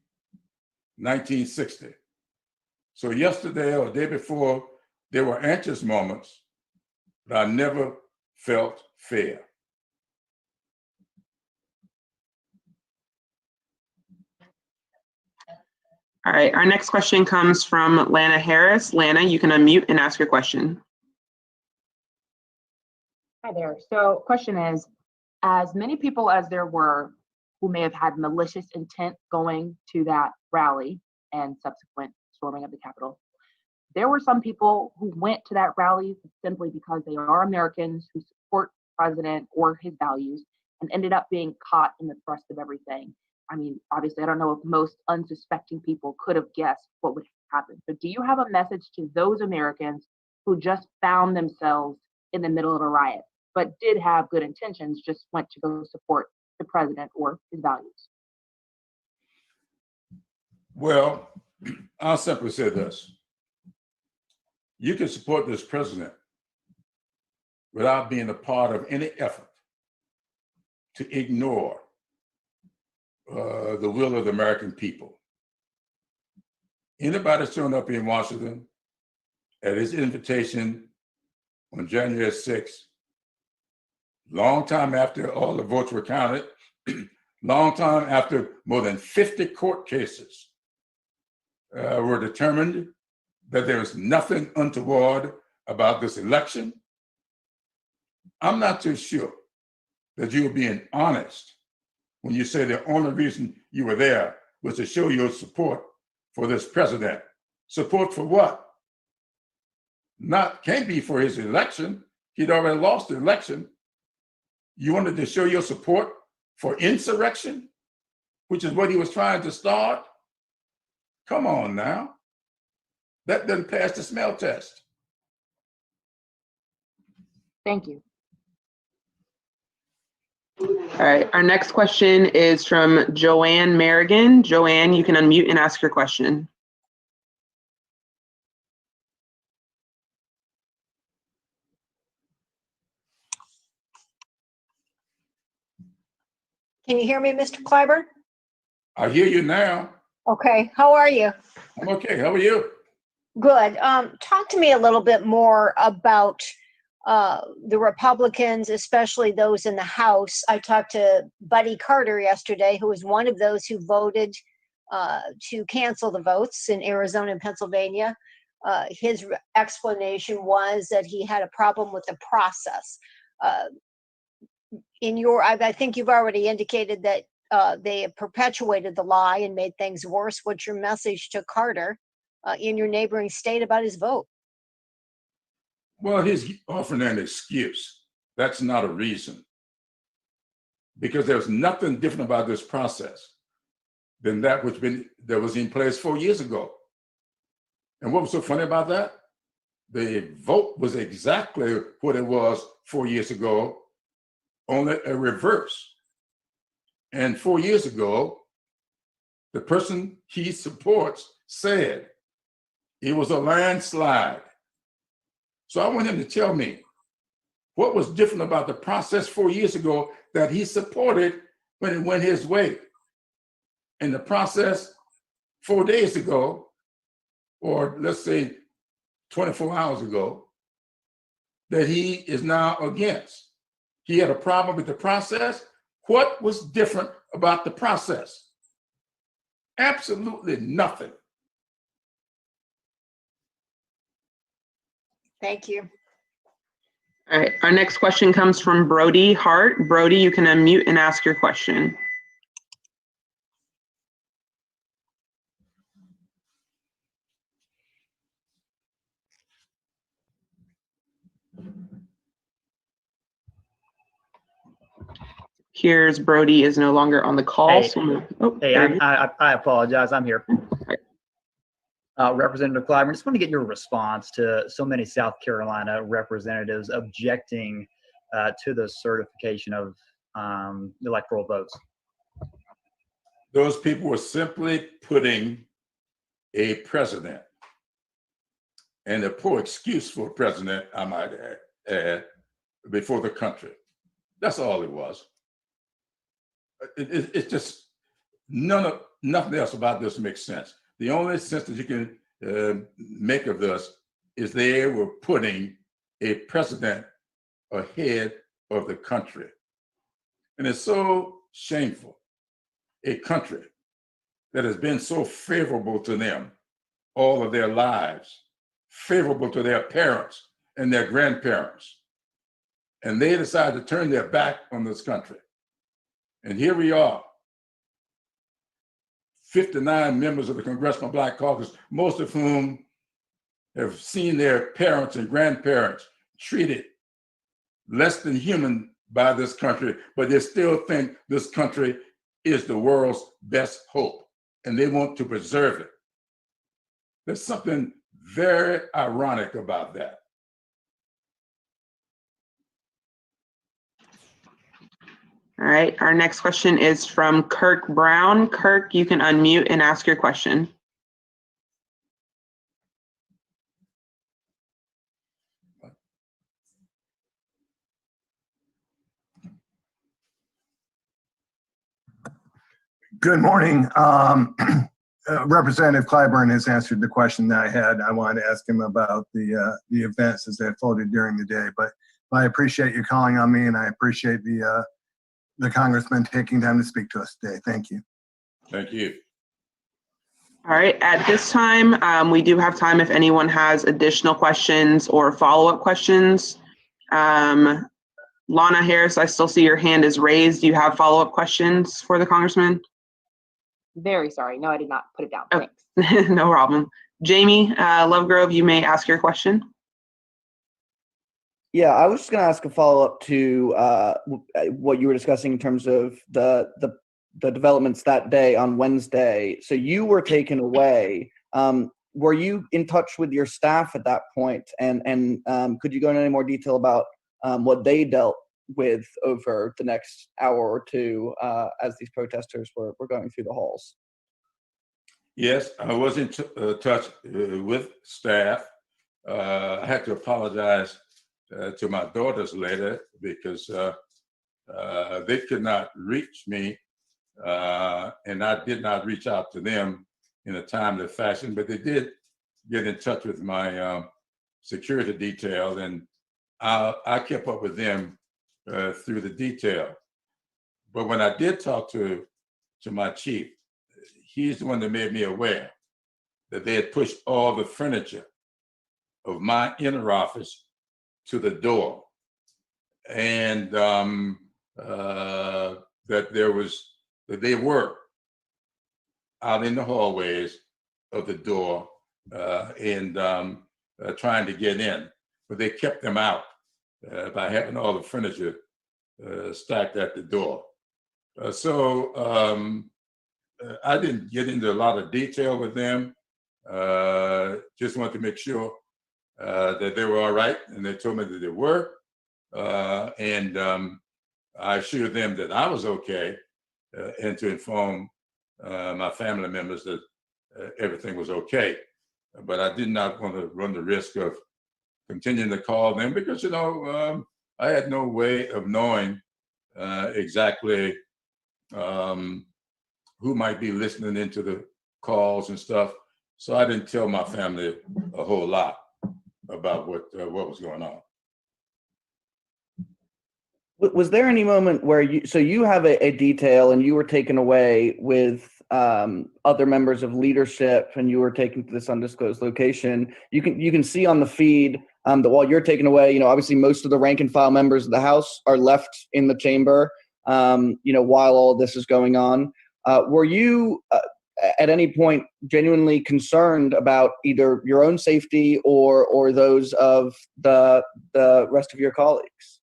1960. So yesterday or the day before, there were anxious moments, but I never felt fear. All right, our next question comes from Lana Harris. Lana, you can unmute and ask your question. Hi there. So question is, as many people as there were who may have had malicious intent going to that rally and subsequent storming of the Capitol, there were some people who went to that rally simply because they are Americans who support the president or his values and ended up being caught in the thrust of everything. I mean, obviously, I don't know if most unsuspecting people could have guessed what would happen. But do you have a message to those Americans who just found themselves in the middle of a riot, but did have good intentions, just went to go support the president or his values? Well, I'll simply say this. You can support this president without being a part of any effort to ignore the will of the American people. Anybody showing up in Washington at his invitation on January 6th, long time after all the votes were counted, long time after more than 50 court cases were determined that there was nothing untoward about this election, I'm not too sure that you're being honest when you say the only reason you were there was to show your support for this president. Support for what? Can't be for his election. He'd already lost the election. You wanted to show your support for insurrection, which is what he was trying to start? Come on now. That doesn't pass the smell test. Thank you. All right, our next question is from Joanne Merrigan. Joanne, you can unmute and ask your question. Can you hear me, Mr. Clyburn? I hear you now. Okay, how are you? I'm okay, how are you? Good. Talk to me a little bit more about the Republicans, especially those in the House. I talked to Buddy Carter yesterday, who was one of those who voted to cancel the votes in Arizona and Pennsylvania. His explanation was that he had a problem with the process. I think you've already indicated that they have perpetuated the lie and made things worse. What's your message to Carter in your neighboring state about his vote? Well, he's offering an excuse. That's not a reason. Because there's nothing different about this process than that was in place 4 years ago. And what was so funny about that? The vote was exactly what it was 4 years ago, only a reverse. And 4 years ago, the person he supports said it was a landslide. So I want him to tell me what was different about the process 4 years ago that he supported when it went his way. And the process 4 days ago, or let's say 24 hours ago that he is now against. He had a problem with the process. What was different about the process? Absolutely nothing. Thank you. All right, our next question comes from Brody Hart. Brody, you can unmute and ask your question. Here's Brody is no longer on the call. Hey, So I apologize. I'm here. Representative Clyburn, just want to get your response to so many South Carolina representatives objecting to the certification of electoral votes. Those people were simply putting a president, and a poor excuse for a president, I might add, before the country. That's all it was. It's just nothing else about this makes sense. The only sense that you can make of this is they were putting a president ahead of the country. And it's so shameful. A country that has been so favorable to them all of their lives, favorable to their parents and their grandparents. And they decide to turn their back on this country. And here we are, 59 members of the Congressional Black Caucus, most of whom have seen their parents and grandparents treated less than human by this country, but they still think this country is the world's best hope, and they want to preserve it. There's something very ironic about that. All right, our next question is from Kirk Brown. Kirk, you can unmute and ask your question. Good morning. Representative Clyburn has answered the question that I had. I wanted to ask him about the events as they unfolded during the day, but I appreciate you calling on me, and I appreciate the congressman taking time to speak to us today. Thank you. Thank you. All right, at this time, we do have time if anyone has additional questions or follow-up questions. Lana Harris, I still see your hand is raised. Do you have follow-up questions for the congressman? Very sorry. No, I did not put it down. Oh, Thanks. no problem. Jamie Lovegrove, you may ask your question. Yeah, I was just going to ask a follow-up to what you were discussing in terms of the developments that day on Wednesday. So you were taken away. Were you in touch with your staff at that point? And could you go into any more detail about what they dealt with over the next hour or two as these protesters were going through the halls? Yes, I was in touch with staff. I had to apologize to my daughters later because they could not reach me, and I did not reach out to them in a timely fashion, but they did get in touch with my security detail, and I kept up with them through the detail. But when I did talk to my chief, he's the one that made me aware that they had pushed all the furniture of my inner office to the door, and that they were out in the hallways of the door and trying to get in, but they kept them out by having all the furniture stacked at the door. So I didn't get into a lot of detail with them. Just wanted to make sure that they were all right, and they told me that they were. And I assured them that I was okay, and to inform my family members that everything was okay. But I did not want to run the risk of continuing to call them because, I had no way of knowing exactly who might be listening into the calls and stuff. So I didn't tell my family a whole lot. about what was going on. Was there any moment where you have a detail and you were taken away with other members of leadership and you were taken to this undisclosed location? You can see on the feed that while you're taken away, obviously most of the rank and file members of the House are left in the chamber, while all of this is going on. Were you at any point genuinely concerned about either your own safety or those of the rest of your colleagues?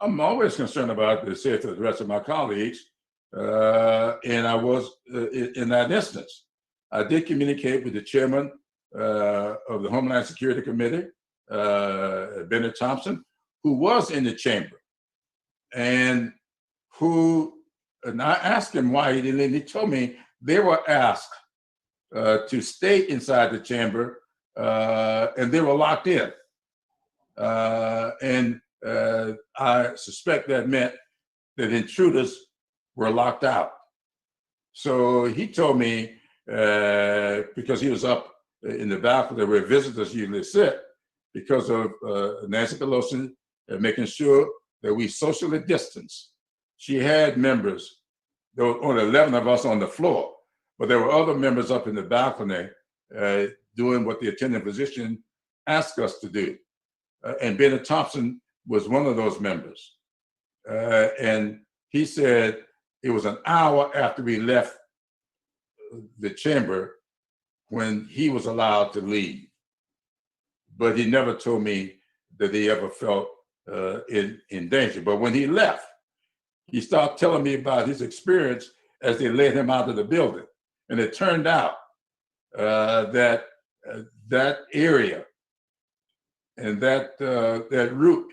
I'm always concerned about the safety of the rest of my colleagues, and I was in that instance. I did communicate with the chairman of the Homeland Security Committee, Bennett Thompson, who was in the chamber, and I asked him why he didn't. He told me they were asked to stay inside the chamber, and they were locked in, and I suspect that meant that intruders were locked out. So he told me, because he was up in the balcony where visitors usually sit, because of Nancy Pelosi making sure that we socially distance. She had members, there were only 11 of us on the floor, but there were other members up in the balcony doing what the attending physician asked us to do. And Bennett Thompson was one of those members. And he said it was an hour after we left the chamber when he was allowed to leave. But he never told me that he ever felt in danger. But when he left, he started telling me about his experience as they led him out of the building. And it turned out that that area and that route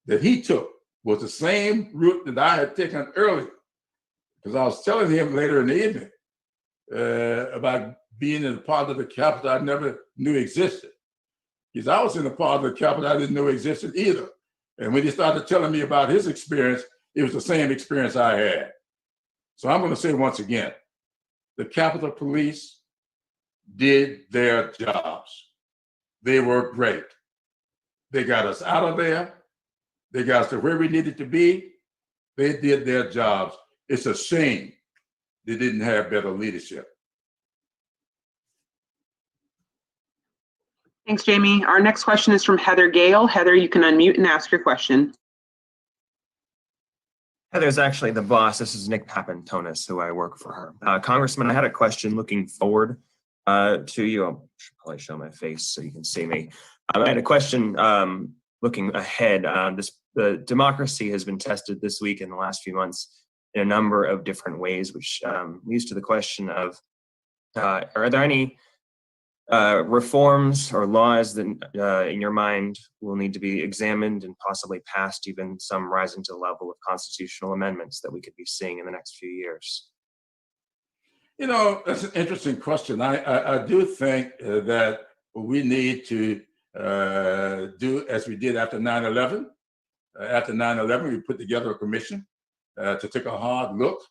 that he took was the same route that I had taken earlier. Because I was telling him later in the evening about being in a part of the Capitol I never knew existed. Because I was in a part of the Capitol I didn't know existed either. And when he started telling me about his experience, it was the same experience I had. So I'm going to say once again, the Capitol Police did their jobs. They were great. They got us out of there. They got us to where we needed to be. They did their jobs. It's a shame they didn't have better leadership. Thanks, Jamie. Our next question is from Heather Gale. Heather, you can unmute and ask your question. Heather's actually the boss. This is Nick Papantonis, who I work for her. Congressman, I had a question looking forward to you. I should probably show my face so you can see me. I had a question looking ahead. The democracy has been tested this week in the last few months in a number of different ways, which leads to the question of, are there any reforms or laws that in your mind will need to be examined and possibly passed, even some rising to the level of constitutional amendments that we could be seeing in the next few years? That's an interesting question. I do think that we need to do as we did after 9/11. After 9/11, we put together a commission to take a hard look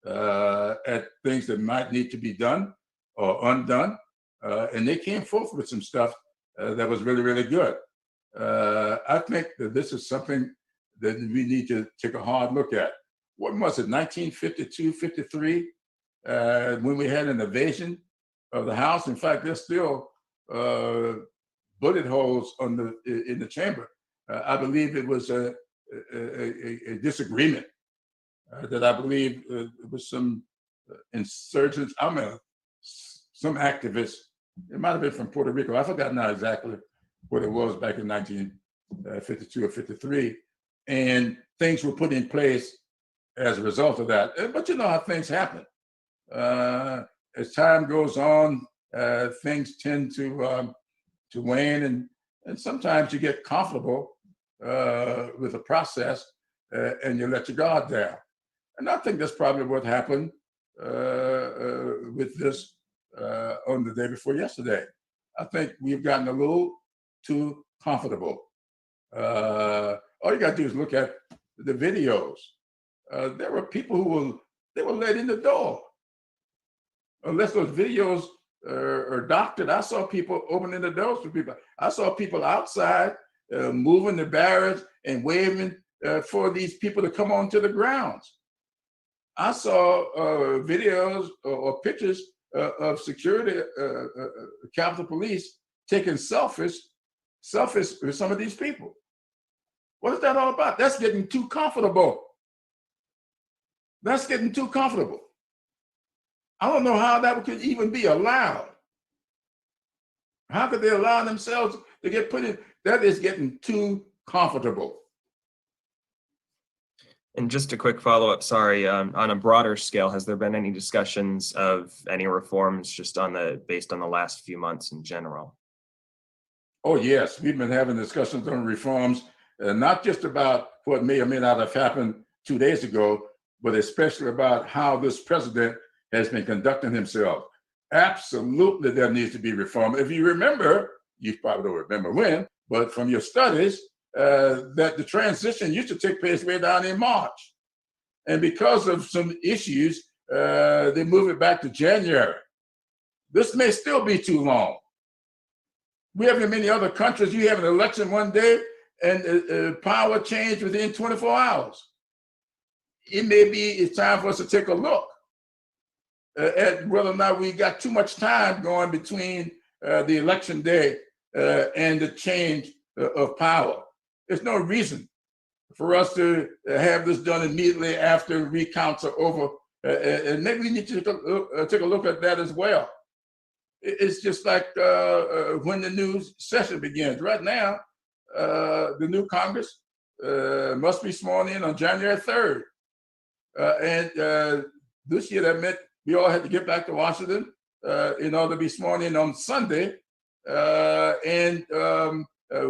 at things that might need to be done or undone. And they came forth with some stuff that was really, really good. I think that this is something that we need to take a hard look at. What was it, 1952, 53, when we had an invasion of the House? In fact, there's still bullet holes in the chamber. I believe it was a disagreement that I believe it was some insurgents, some activists. It might have been from Puerto Rico. I forgot now exactly what it was back in 1952 or 53. And things were put in place as a result of that. But you know how things happen. As time goes on, things tend to wane, and sometimes you get comfortable with the process and you let your guard down. And I think that's probably what happened with this on the day before yesterday. I think we've gotten a little too comfortable. All you got to do is look at the videos. There were people who were let in the door. Unless those videos doctored. I saw people opening the doors for people. I saw people outside moving the barriers and waving for these people to come onto the grounds. I saw videos or pictures of security, Capitol Police taking selfies with some of these people. What is that all about? That's getting too comfortable. That's getting too comfortable. I don't know how that could even be allowed. How could they allow themselves to get put in? That is getting too comfortable. And just a quick follow-up, sorry, on a broader scale, has there been any discussions of any reforms just based on the last few months in general? Oh yes, we've been having discussions on reforms, not just about what may or may not have happened 2 days ago, but especially about how this president has been conducting himself. Absolutely, there needs to be reform. If you remember, you probably don't remember when, but from your studies, that the transition used to take place way down in March. And because of some issues, they moved it back to January. This may still be too long. We have in many other countries, you have an election one day and power change within 24 hours. It may be it's time for us to take a look at whether or not we got too much time going between the election day and the change of power. There's no reason for us to have this done immediately after recounts are over. And maybe we need to take a look at that as well. It's just like when the new session begins. Right now, the new Congress must be sworn in on January 3rd. And this year that meant we all had to get back to Washington in order to be sworn in on Sunday.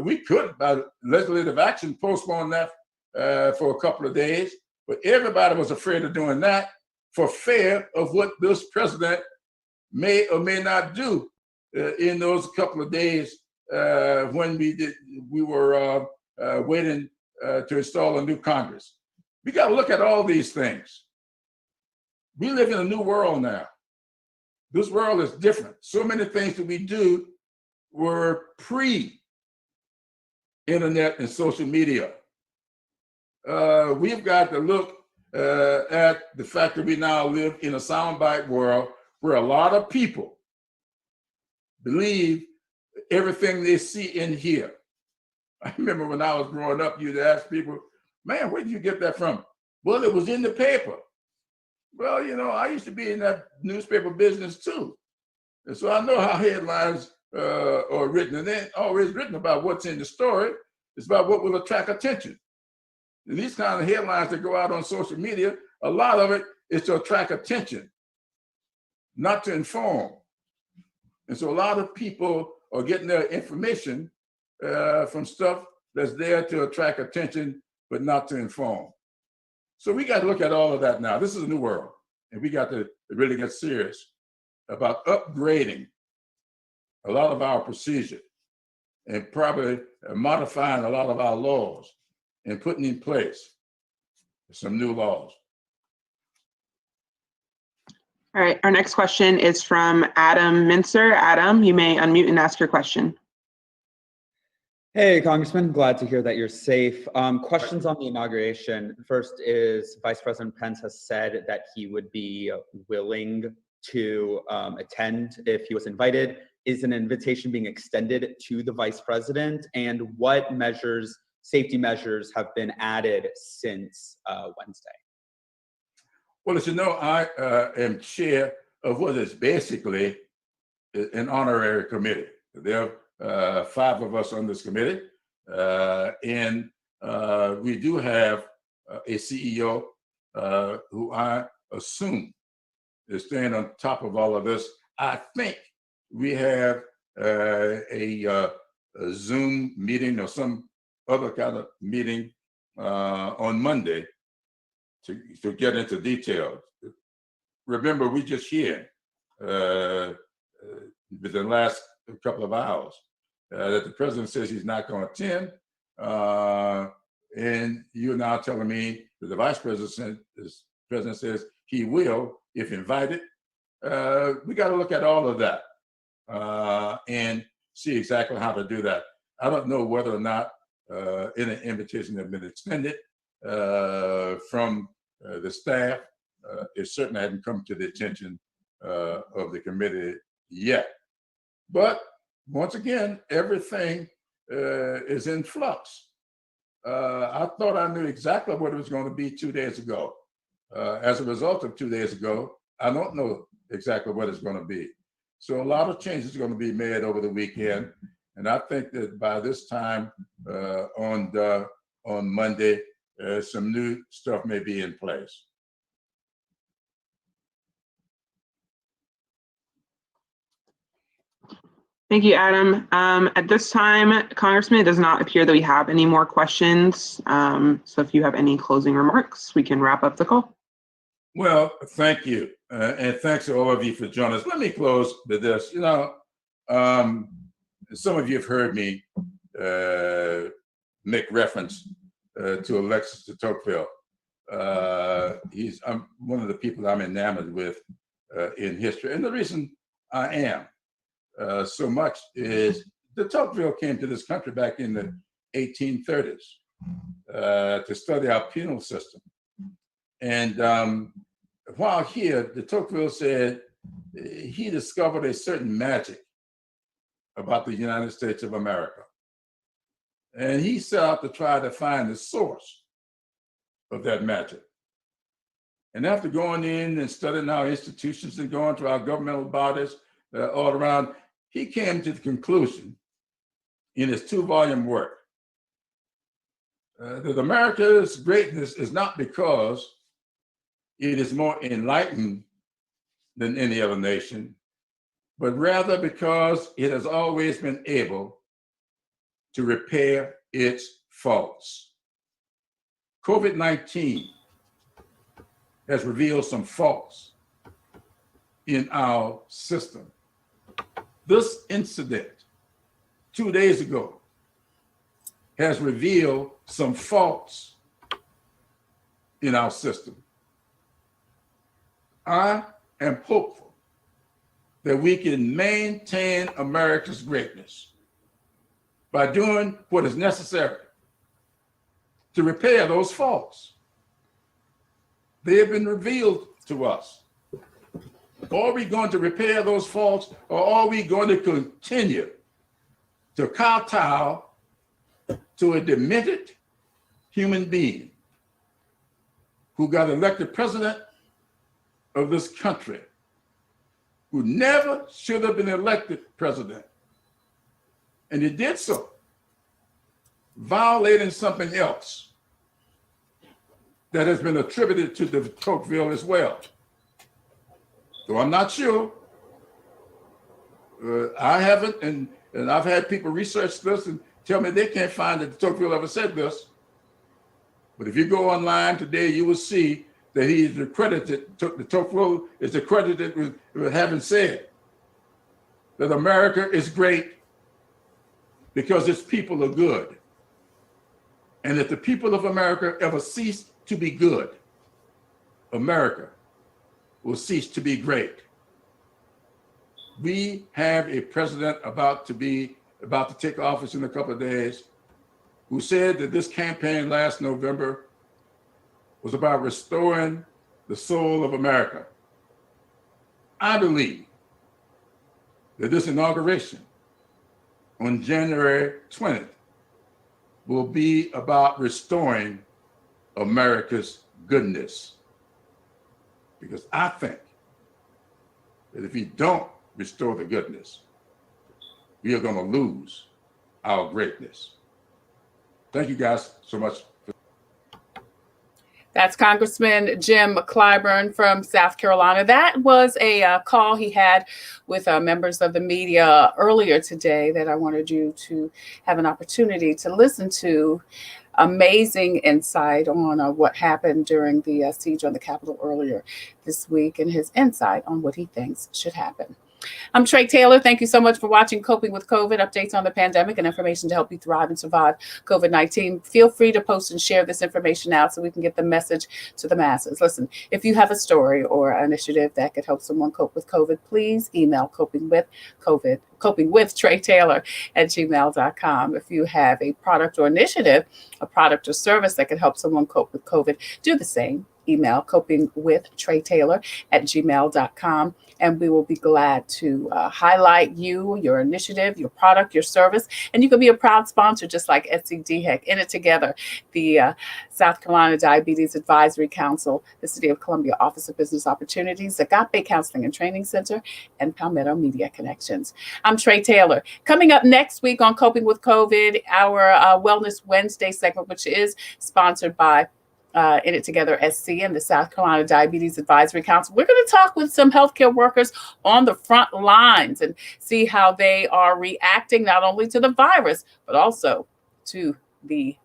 We could, by legislative action, postpone that for a couple of days. But everybody was afraid of doing that for fear of what this president may or may not do in those couple of days when we were waiting to install a new Congress. We got to look at all these things. We live in a new world now. This world is different. So many things that we do were pre-internet and social media. We've got to look at the fact that we now live in a soundbite world where a lot of people believe everything they see and hear. I remember when I was growing up, you'd ask people, man, where did you get that from? Well, it was in the paper. Well, you know, I used to be in that newspaper business too. And so I know how headlines are written. And they ain't always written about what's in the story. It's about what will attract attention. And these kind of headlines that go out on social media, a lot of it is to attract attention, not to inform. And so a lot of people are getting their information from stuff that's there to attract attention, but not to inform. So we got to look at all of that now. This is a new world, and we got to really get serious about upgrading a lot of our procedure and probably modifying a lot of our laws and putting in place some new laws. All right, our next question is from Adam Mincer. Adam, you may unmute and ask your question. Hey, Congressman, glad to hear that you're safe. Questions on the inauguration. First is Vice President Pence has said that he would be willing to attend if he was invited. Is an invitation being extended to the Vice President? And what measures, safety measures, have been added since Wednesday? Well, as you know, I am chair of what is basically an honorary committee. There are 5 of us on this committee, and we do have a CEO who I assume is staying on top of all of this. I think we have a Zoom meeting or some other kind of meeting on Monday to get into details. Remember, we just here within the last couple of hours that the president says he's not going to attend, and you're now telling me that the vice president says he will if invited. We got to look at all of that. and see exactly how to do that. I don't know whether or not any invitation has been extended from the staff. It certainly hasn't come to the attention of the committee yet. But once again, everything is in flux. I thought I knew exactly what it was going to be 2 days ago. As a result of 2 days ago, I don't know exactly what it's going to be. So a lot of changes are going to be made over the weekend. And I think that by this time on Monday, some new stuff may be in place. Thank you, Adam. At this time, Congressman, it does not appear that we have any more questions. So if you have any closing remarks, we can wrap up the call. Well, thank you. And thanks to all of you for joining us. Let me close with this. You know, some of you have heard me make reference to Alexis de Tocqueville. I'm one of the people I'm enamored with in history. And the reason I am so much is de Tocqueville came to this country back in the 1830s to study our penal system. And while here, de Tocqueville said he discovered a certain magic about the United States of America. And he set out to try to find the source of that magic. And after going in and studying our institutions and going to our governmental bodies all around, he came to the conclusion in his 2-volume work that America's greatness is not because it is more enlightened than any other nation, but rather because it has always been able to repair its faults. COVID-19 has revealed some faults in our system. This incident 2 days ago has revealed some faults in our system. I am hopeful that we can maintain America's greatness by doing what is necessary to repair those faults. They have been revealed to us. Are we going to repair those faults, or are we going to continue to kowtow to a demented human being who got elected president of this country, who never should have been elected president? And he did so, violating something else that has been attributed to de Tocqueville as well. So I'm not sure. I haven't, and I've had people research this and tell me they can't find that de Tocqueville ever said this. But if you go online today, you will see that he is accredited, de Tocqueville is accredited with having said that America is great because its people are good. And if the people of America ever cease to be good, America will cease to be great. We have a president about to take office in a couple of days who said that this campaign last November was about restoring the soul of America. I believe that this inauguration on January 20th will be about restoring America's goodness. Because I think that if we don't restore the goodness, we are going to lose our greatness. Thank you guys so much. That's Congressman Jim Clyburn from South Carolina. That was a call he had with members of the media earlier today that I wanted you to have an opportunity to listen to. Amazing insight on what happened during the siege on the Capitol earlier this week and his insight on what he thinks should happen. I'm Tre Tailor. Thank you so much for watching Coping with COVID, updates on the pandemic and information to help you thrive and survive COVID-19. Feel free to post and share this information out so we can get the message to the masses. Listen, if you have a story or an initiative that could help someone cope with COVID, please email coping with Tre Tailor at gmail.com. If you have a product or initiative, a product or service that could help someone cope with COVID, do the same. Email coping with Tre Tailor at gmail.com. And we will be glad to highlight you, your initiative, your product, your service. And you can be a proud sponsor, just like SCDHEC. In it together, the South Carolina Diabetes Advisory Council, the City of Columbia Office of Business Opportunities, Agape Counseling and Training Center, and Palmetto Media Connections. I'm Tre Tailor. Coming up next week on Coping with COVID, our Wellness Wednesday segment, which is sponsored by In It Together SC and the South Carolina Diabetes Advisory Council. We're going to talk with some healthcare workers on the front lines and see how they are reacting not only to the virus, but also to the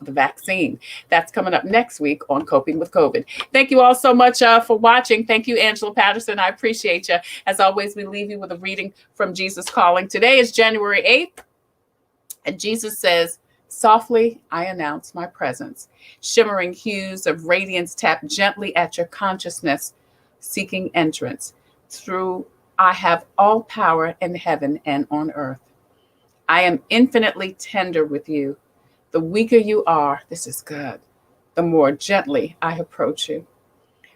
vaccine. That's coming up next week on Coping with COVID. Thank you all so much for watching. Thank you, Angela Patterson. I appreciate you. As always, we leave you with a reading from Jesus Calling. Today is January 8th, and Jesus says, "Softly I announce my presence. Shimmering hues of radiance tap gently at your consciousness, seeking entrance. Through I have all power in heaven and on earth. I am infinitely tender with you. The weaker you are, this is good, the more gently I approach you.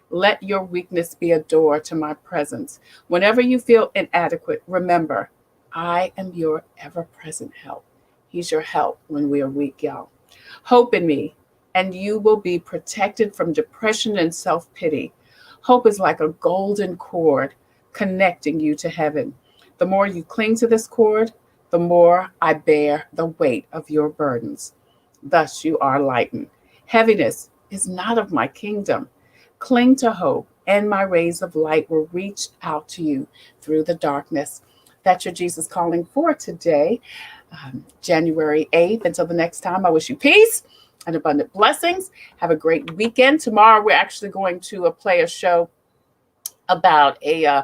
Let your weakness be a door to my presence. Whenever you feel inadequate, remember, I am your ever-present help." He's your help when we are weak, y'all. Hope in me, and you will be protected from depression and self-pity. Hope is like a golden cord connecting you to heaven. The more you cling to this cord, the more I bear the weight of your burdens. Thus you are lightened. Heaviness is not of my kingdom. Cling to hope, and my rays of light will reach out to you through the darkness. That's your Jesus Calling for today, January 8th. Until the next time, I wish you peace and abundant blessings. Have a great weekend. Tomorrow, we're actually going to play a show about a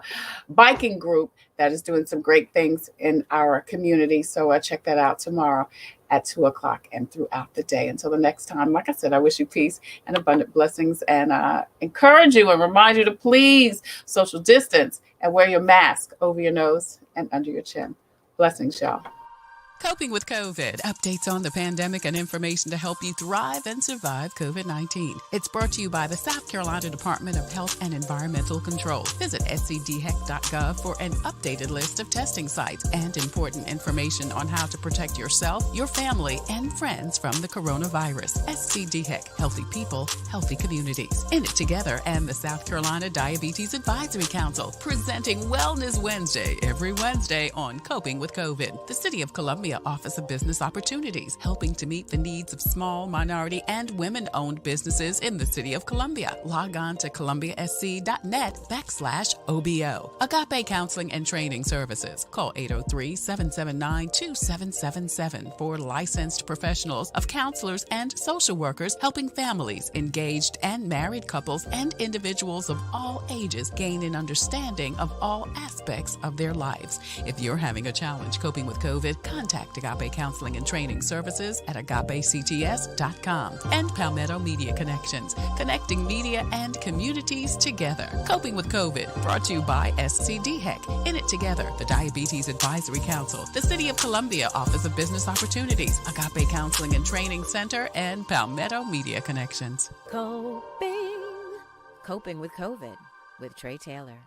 biking group that is doing some great things in our community. So check that out tomorrow at 2 o'clock and throughout the day. Until the next time, like I said, I wish you peace and abundant blessings, and encourage you and remind you to please social distance and wear your mask over your nose and under your chin. Blessings, y'all. Coping with COVID, updates on the pandemic and information to help you thrive and survive COVID-19. It's brought to you by the South Carolina Department of Health and Environmental Control. Visit scdhec.gov for an updated list of testing sites and important information on how to protect yourself, your family, and friends from the coronavirus. SCDHEC, healthy people, healthy communities. In It Together and the South Carolina Diabetes Advisory Council, presenting Wellness Wednesday every Wednesday on Coping with COVID. The City of Columbia Office of Business Opportunities, helping to meet the needs of small, minority, and women-owned businesses in the City of Columbia. Log on to columbiasc.net/OBO. Agape Counseling and Training Services. Call 803-779-2777 for licensed professionals of counselors and social workers helping families, engaged and married couples, and individuals of all ages gain an understanding of all aspects of their lives. If you're having a challenge coping with COVID, contact Agape Counseling and Training Services at agapects.com. And Palmetto Media Connections, connecting media and communities together. Coping with COVID, brought to you by SCDHEC, In It Together, the Diabetes Advisory Council, the City of Columbia Office of Business Opportunities, Agape Counseling and Training Center, and Palmetto Media Connections. Coping with COVID with Tre Tailor.